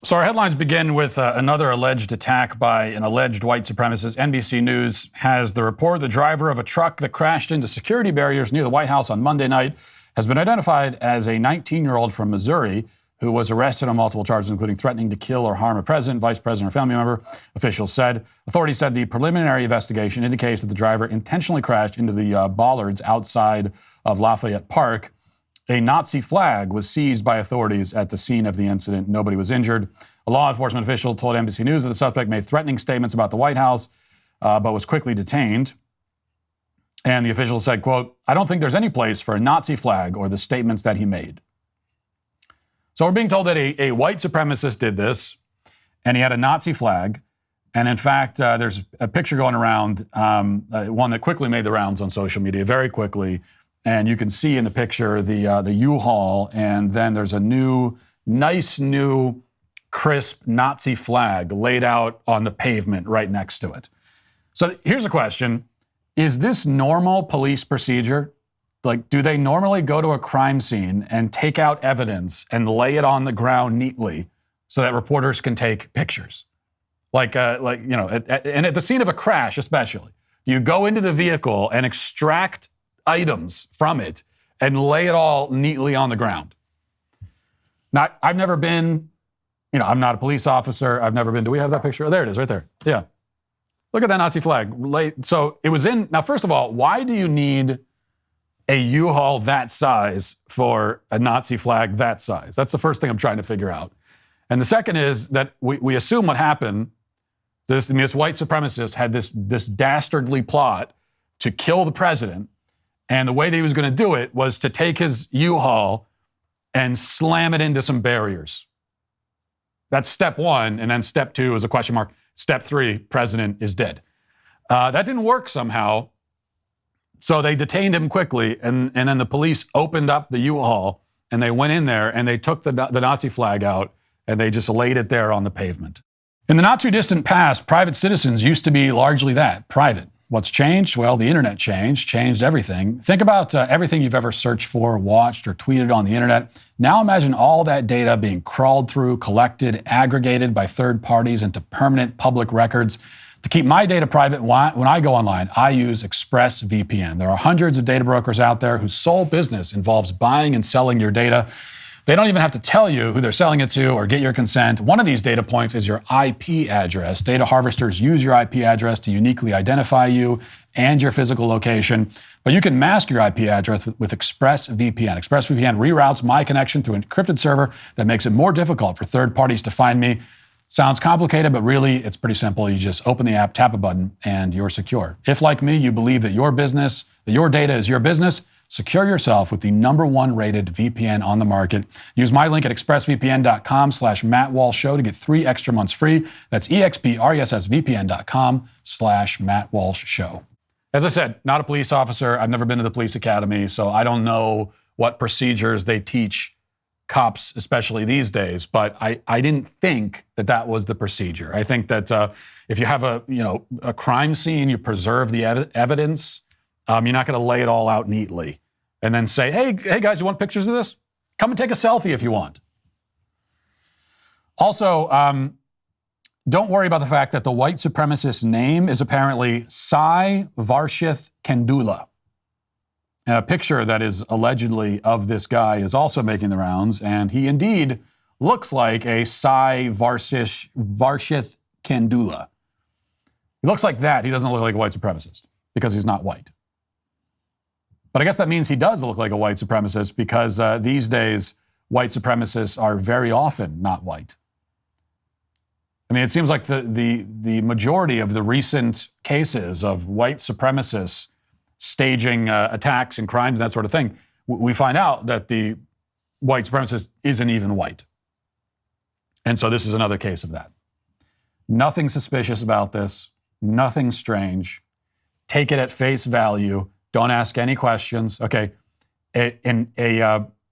So our headlines begin with another alleged attack by an alleged white supremacist. NBC News has the report: the driver of a truck that crashed into security barriers near the White House on Monday night has been identified as a 19-year-old from Missouri who was arrested on multiple charges, including threatening to kill or harm a president, vice president, or family member, officials said. Authorities said the preliminary investigation indicates that the driver intentionally crashed into the bollards outside of Lafayette Park. A Nazi flag was seized by authorities at the scene of the incident. Nobody was injured. A law enforcement official told NBC News that the suspect made threatening statements about the White House, but was quickly detained. And the official said, quote, "I don't think there's any place for a Nazi flag or the statements that he made." So we're being told that a white supremacist did this, and he had a Nazi flag. And in fact, there's a picture going around, one that quickly made the rounds on social media, very quickly. And you can see in the picture the U-Haul, and then there's a nice new, crisp Nazi flag laid out on the pavement right next to it. So here's a question. Is this normal police procedure? Like, do they normally go to a crime scene and take out evidence and lay it on the ground neatly so that reporters can take pictures? And at the scene of a crash especially, do you go into the vehicle and extract items from it and lay it all neatly on the ground? Now, I've never been, I'm not a police officer. I've never been, do we have that picture? Oh, there it is, right there. Yeah. Look at that Nazi flag. So it was now, first of all, why do you need a U-Haul that size for a Nazi flag that size? That's the first thing I'm trying to figure out. And the second is that we assume what happened, this white supremacist had this dastardly plot to kill the president. And the way that he was going to do it was to take his U-Haul and slam it into some barriers. That's step one. And then step two is a question mark. Step three, president is dead. That didn't work somehow. So they detained him quickly. And then the police opened up the U-Haul and they went in there and they took the Nazi flag out and they just laid it there on the pavement. In the not too distant past, private citizens used to be largely that, private. What's changed? Well, the internet changed everything. Think about everything you've ever searched for, watched, or tweeted on the internet. Now imagine all that data being crawled through, collected, aggregated by third parties into permanent public records. To keep my data private when I go online, I use ExpressVPN. There are hundreds of data brokers out there whose sole business involves buying and selling your data. They don't even have to tell you who they're selling it to or get your consent. One of these data points is your IP address. Data harvesters use your IP address to uniquely identify you and your physical location. But you can mask your IP address with ExpressVPN. ExpressVPN reroutes my connection through an encrypted server that makes it more difficult for third parties to find me. Sounds complicated, but really it's pretty simple. You just open the app, tap a button, and you're secure. If, like me, you believe that your data is your business, secure yourself with the #1 rated VPN on the market. Use my link at expressvpn.com/MattWalshShow to get 3 extra months free. That's expressvpn.com/MattWalshShow. As I said, not a police officer. I've never been to the police academy, so I don't know what procedures they teach cops, especially these days. But I didn't think that was the procedure. I think that if you have a crime scene, you preserve the evidence. You're not going to lay it all out neatly and then say, hey guys, you want pictures of this? Come and take a selfie if you want. Also, don't worry about the fact that the white supremacist's name is apparently Cy Varshith Kendula. And a picture that is allegedly of this guy is also making the rounds, and he indeed looks like a Cy Varshith Kendula. He looks like that. He doesn't look like a white supremacist because he's not white. But I guess that means he does look like a white supremacist because these days, white supremacists are very often not white. I mean, it seems like the majority of the recent cases of white supremacists staging attacks and crimes and that sort of thing, we find out that the white supremacist isn't even white. And so this is another case of that. Nothing suspicious about this. Nothing strange. Take it at face value. Don't ask any questions. Okay, a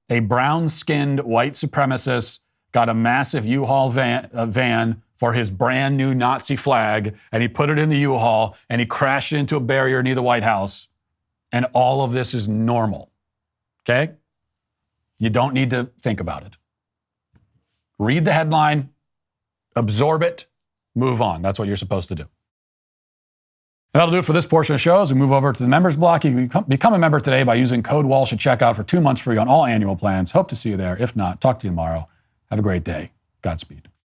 brown-skinned white supremacist got a massive U-Haul van for his brand new Nazi flag, and he put it in the U-Haul, and he crashed into a barrier near the White House, and all of this is normal. Okay? You don't need to think about it. Read the headline, absorb it, move on. That's what you're supposed to do. And that'll do it for this portion of the show. As we move over to the members block, you can become a member today by using code Walsh at checkout for 2 months free on all annual plans. Hope to see you there. If not, talk to you tomorrow. Have a great day. Godspeed.